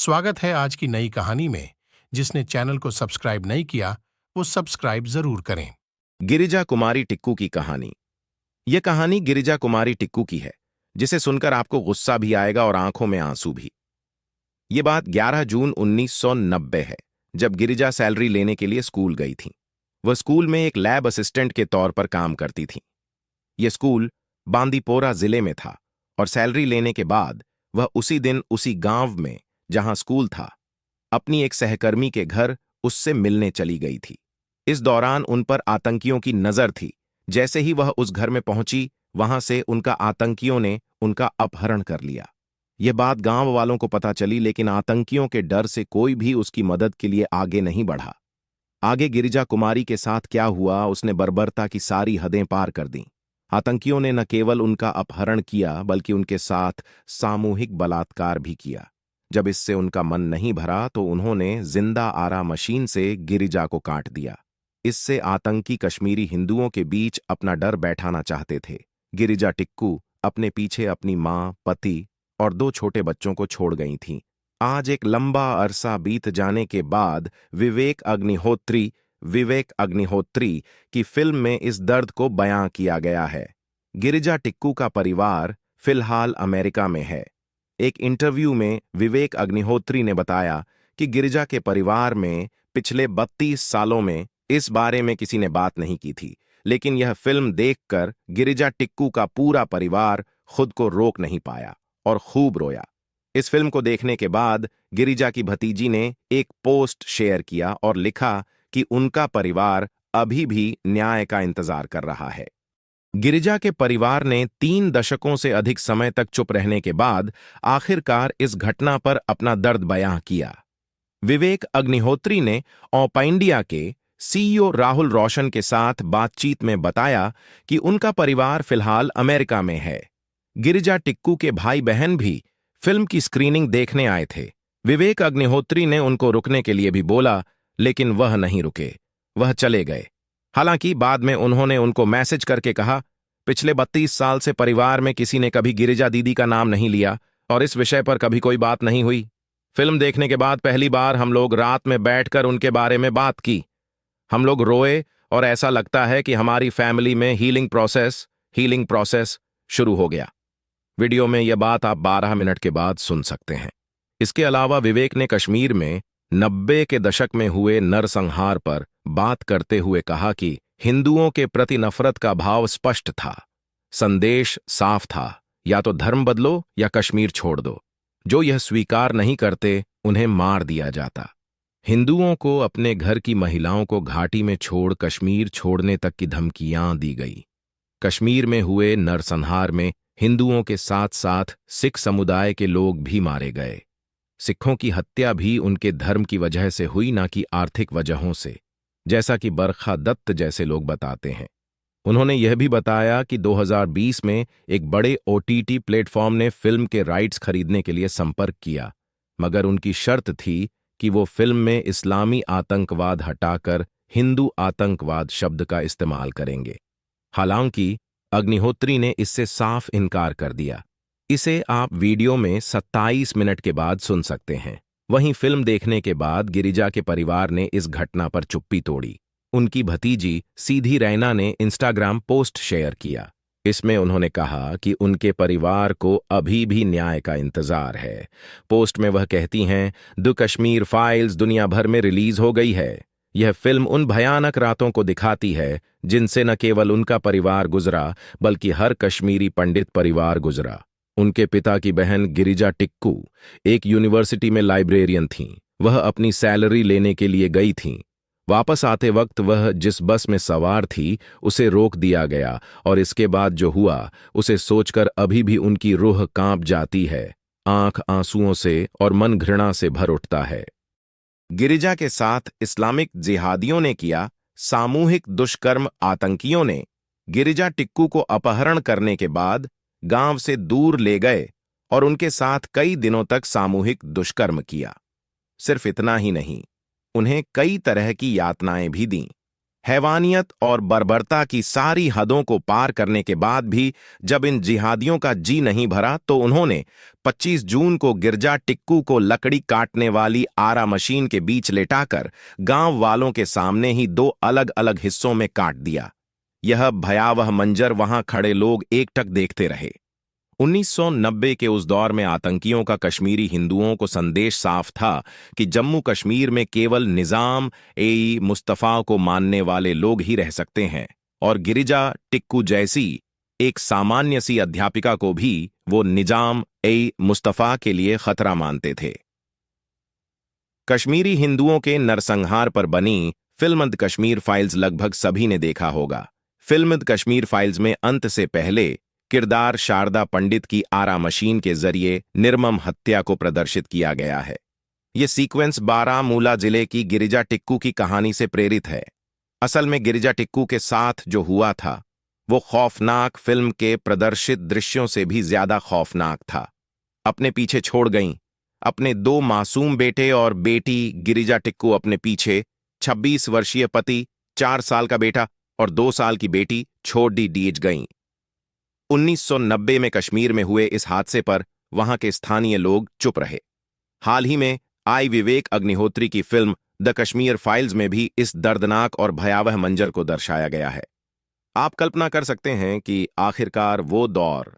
स्वागत है आज की नई कहानी में। जिसने चैनल को सब्सक्राइब नहीं किया वो सब्सक्राइब जरूर करें। गिरिजा कुमारी टिक्कू की कहानी। यह कहानी गिरिजा कुमारी टिक्कू की है, जिसे सुनकर आपको गुस्सा भी आएगा और आंखों में आंसू भी। ये बात 11 जून 1990 है, जब गिरिजा सैलरी लेने के लिए स्कूल गई थी। वह स्कूल में एक लैब असिस्टेंट के तौर पर काम करती थी। यह स्कूल बांदीपोरा जिले में था और सैलरी लेने के बाद वह उसी दिन उसी गांव में जहां स्कूल था, अपनी एक सहकर्मी के घर उससे मिलने चली गई थी। इस दौरान उन पर आतंकियों की नजर थी। जैसे ही वह उस घर में पहुंची, वहां से उनका आतंकियों ने उनका अपहरण कर लिया। यह बात गांव वालों को पता चली, लेकिन आतंकियों के डर से कोई भी उसकी मदद के लिए आगे नहीं बढ़ा। आगे गिरिजा कुमारी के साथ क्या हुआ, उसने बर्बरता की सारी हदें पार कर दी। आतंकियों ने न केवल उनका अपहरण किया, बल्कि उनके साथ सामूहिक बलात्कार भी किया। जब इससे उनका मन नहीं भरा तो उन्होंने जिंदा आरा मशीन से गिरिजा को काट दिया। इससे आतंकी कश्मीरी हिंदुओं के बीच अपना डर बैठाना चाहते थे। गिरिजा टिक्कू अपने पीछे अपनी मां, पति और 2 छोटे बच्चों को छोड़ गई थीं। आज एक लंबा अरसा बीत जाने के बाद विवेक अग्निहोत्री की फिल्म में इस दर्द को बयां किया गया है। गिरिजा टिक्कू का परिवार फिलहाल अमेरिका में है। एक इंटरव्यू में विवेक अग्निहोत्री ने बताया कि गिरिजा के परिवार में पिछले 32 सालों में इस बारे में किसी ने बात नहीं की थी, लेकिन यह फिल्म देखकर गिरिजा टिक्कू का पूरा परिवार खुद को रोक नहीं पाया और खूब रोया। इस फिल्म को देखने के बाद गिरिजा की भतीजी ने एक पोस्ट शेयर किया और लिखा कि उनका परिवार अभी भी न्याय का इंतजार कर रहा है। गिरिजा के परिवार ने 3 दशकों से अधिक समय तक चुप रहने के बाद आखिरकार इस घटना पर अपना दर्द बयां किया। विवेक अग्निहोत्री ने ओपा इंडिया के सीईओ राहुल रोशन के साथ बातचीत में बताया कि उनका परिवार फिलहाल अमेरिका में है। गिरिजा टिक्कू के भाई बहन भी फिल्म की स्क्रीनिंग देखने आए थे। विवेक अग्निहोत्री ने उनको रुकने के लिए भी बोला, लेकिन वह नहीं रुके, वह चले गए। हालांकि बाद में उन्होंने उनको मैसेज करके कहा, पिछले 32 साल से परिवार में किसी ने कभी गिरिजा दीदी का नाम नहीं लिया और इस विषय पर कभी कोई बात नहीं हुई। फिल्म देखने के बाद पहली बार हम लोग रात में बैठकर उनके बारे में बात की। हम लोग रोए और ऐसा लगता है कि हमारी फैमिली में हीलिंग प्रोसेस शुरू हो गया। वीडियो में यह बात आप 12 मिनट के बाद सुन सकते हैं। इसके अलावा विवेक ने कश्मीर में 90 के दशक में हुए नरसंहार पर बात करते हुए कहा कि हिंदुओं के प्रति नफरत का भाव स्पष्ट था। संदेश साफ था, या तो धर्म बदलो या कश्मीर छोड़ दो। जो यह स्वीकार नहीं करते उन्हें मार दिया जाता। हिंदुओं को अपने घर की महिलाओं को घाटी में छोड़ कश्मीर छोड़ने तक की धमकियां दी गई। कश्मीर में हुए नरसंहार में हिंदुओं के साथ साथ सिख समुदाय के लोग भी मारे गए। सिखों की हत्या भी उनके धर्म की वजह से हुई, ना कि आर्थिक वजहों से, जैसा कि बरखा दत्त जैसे लोग बताते हैं। उन्होंने यह भी बताया कि 2020 में एक बड़े ओटीटी प्लेटफॉर्म ने फिल्म के राइट्स खरीदने के लिए संपर्क किया, मगर उनकी शर्त थी कि वो फिल्म में इस्लामी आतंकवाद हटाकर हिंदू आतंकवाद शब्द का इस्तेमाल करेंगे। हालांकि अग्निहोत्री ने इससे साफ इनकार कर दिया। इसे आप वीडियो में 27 मिनट के बाद सुन सकते हैं। वहीं फिल्म देखने के बाद गिरिजा के परिवार ने इस घटना पर चुप्पी तोड़ी। उनकी भतीजी सीधी रैना ने इंस्टाग्राम पोस्ट शेयर किया। इसमें उन्होंने कहा कि उनके परिवार को अभी भी न्याय का इंतजार है। पोस्ट में वह कहती हैं, द कश्मीर फाइल्स दुनिया भर में रिलीज हो गई है। यह फिल्म उन भयानक रातों को दिखाती है जिनसे न केवल उनका परिवार गुजरा, बल्कि हर कश्मीरी पंडित परिवार गुजरा। उनके पिता की बहन गिरिजा टिक्कू एक यूनिवर्सिटी में लाइब्रेरियन थीं। वह अपनी सैलरी लेने के लिए गई थीं। वापस आते वक्त वह जिस बस में सवार थी उसे रोक दिया गया, और इसके बाद जो हुआ उसे सोचकर अभी भी उनकी रूह कांप जाती है। आंख आंसुओं से और मन घृणा से भर उठता है। गिरिजा के साथ इस्लामिक जिहादियों ने किया सामूहिक दुष्कर्म। आतंकियों ने गिरिजा टिक्कू को अपहरण करने के बाद गांव से दूर ले गए और उनके साथ कई दिनों तक सामूहिक दुष्कर्म किया। सिर्फ इतना ही नहीं, उन्हें कई तरह की यातनाएं भी दीं। हैवानियत और बर्बरता की सारी हदों को पार करने के बाद भी जब इन जिहादियों का जी नहीं भरा तो उन्होंने 25 जून को गिरजा टिक्कू को लकड़ी काटने वाली आरा मशीन के बीच लेटाकर गांव वालों के सामने ही 2 अलग अलग हिस्सों में काट दिया। यह भयावह मंजर वहां खड़े लोग एकटक देखते रहे। 1990 के उस दौर में आतंकियों का कश्मीरी हिंदुओं को संदेश साफ था कि जम्मू कश्मीर में केवल निजाम ए मुस्तफा को मानने वाले लोग ही रह सकते हैं, और गिरिजा टिक्कू जैसी एक सामान्य सी अध्यापिका को भी वो निजाम ए मुस्तफा के लिए खतरा मानते थे। कश्मीरी हिंदुओं के नरसंहार पर बनी फिल्म द कश्मीर फाइल्स लगभग सभी ने देखा होगा। फिल्म द कश्मीर फाइल्स में अंत से पहले किरदार शारदा पंडित की आरा मशीन के जरिए निर्मम हत्या को प्रदर्शित किया गया है। यह सीक्वेंस बारामूला जिले की गिरिजा टिक्कू की कहानी से प्रेरित है। असल में गिरिजा टिक्कू के साथ जो हुआ था वो खौफनाक फिल्म के प्रदर्शित दृश्यों से भी ज्यादा खौफनाक था। अपने पीछे छोड़ गईं अपने 2 मासूम बेटे और बेटी। गिरिजा टिक्कू अपने पीछे 26 वर्षीय पति, 4 साल का बेटा और 2 साल की बेटी छोड़ डीज गईं। 1990 में कश्मीर में हुए इस हादसे पर वहां के स्थानीय लोग चुप रहे। हाल ही में आई विवेक अग्निहोत्री की फिल्म द कश्मीर फाइल्स में भी इस दर्दनाक और भयावह मंजर को दर्शाया गया है। आप कल्पना कर सकते हैं कि आखिरकार वो दौर,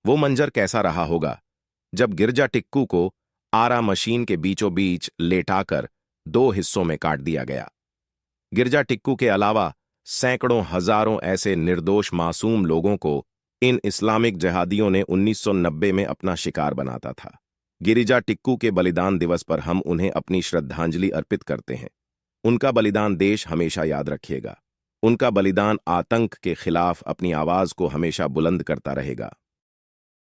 वो मंजर कैसा रहा होगा जब गिरजा टिक्कू को आरा मशीन के बीचों बीच लेटाकर 2 हिस्सों में काट दिया गया। गिरजा टिक्कू के अलावा सैकड़ों हजारों ऐसे निर्दोष मासूम लोगों को इन इस्लामिक जिहादियों ने 1990 में अपना शिकार बनाता था। गिरिजा टिक्कू के बलिदान दिवस पर हम उन्हें अपनी श्रद्धांजलि अर्पित करते हैं। उनका बलिदान देश हमेशा याद रखेगा। उनका बलिदान आतंक के खिलाफ अपनी आवाज को हमेशा बुलंद करता रहेगा।